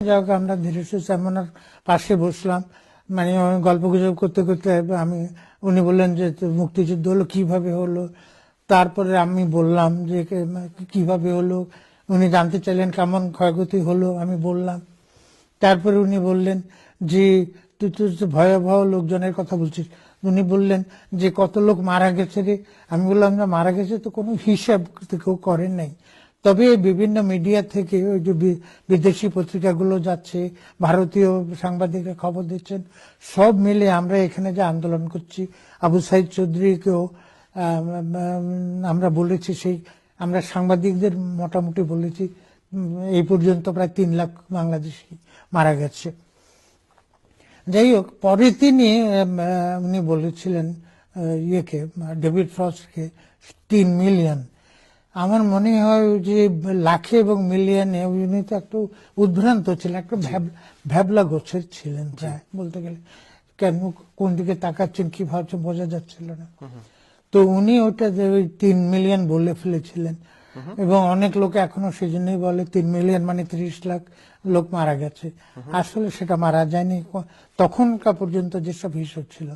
যাক আমরা ধীরে সুস্থে ওনার পাশে বসলাম, মানে গল্প গুজব করতে করতে আমি উনি বললেন যে তো মুক্তিযুদ্ধ হলো কিভাবে হলো, তারপরে আমি বললাম যে কিভাবে হলো, উনি জানতে চাইলেন কেমন ক্ষয়ক্ষতি হলো, আমি বললাম। তারপরে উনি বললেন যে তুই তো ভয়াবহ লোকজনের কথা বলছিস। উনি বললেন যে কত লোক মারা গেছে রে। আমি বললাম না, মারা গেছে তো কোনো হিসাব কেউ করেন নাই, তবে বিভিন্ন মিডিয়া থেকে ওই যে বিদেশি পত্রিকাগুলো যাচ্ছে, ভারতীয় সাংবাদিকরা খবর দিচ্ছেন, সব মিলে আমরা এখানে যে আন্দোলন করছি, আবু সাইদ চৌধুরীকেও আমরা বলেছি, সেই আমরা সাংবাদিকদের মোটামুটি বলেছি এই পর্যন্ত প্রায় 3 লাখ বাংলাদেশি মারা গেছে। যাই হোক, পরে তিনি উনি বলেছিলেন ইয়েকে, ডেভিড ফ্রস্টকে 3 মিলিয়ন। আমার মনে হয় যে লাখে এবং মিলিয়নে উনি তো একটু উদ্ভ্রান্ত ছিলেন, একটু ভ্যাবলা গোছের ছিলেন প্রায় বলতে গেলে। কেন কোন দিকে তাকাচ্ছেন কি ভাবছেন বোঝা যাচ্ছিল না। তো উনি ওটা যে 3 মিলিয়ন বলে ফেলেছিলেন, এবং অনেক লোক এখনো সেই জন্যই বলে 3 মিলিয়ন মানে 30 লাখ লোক মারা গেছে। আসলে সেটা মারা যায়নি, তখনকার পর্যন্ত যেসব হিসাব ছিল।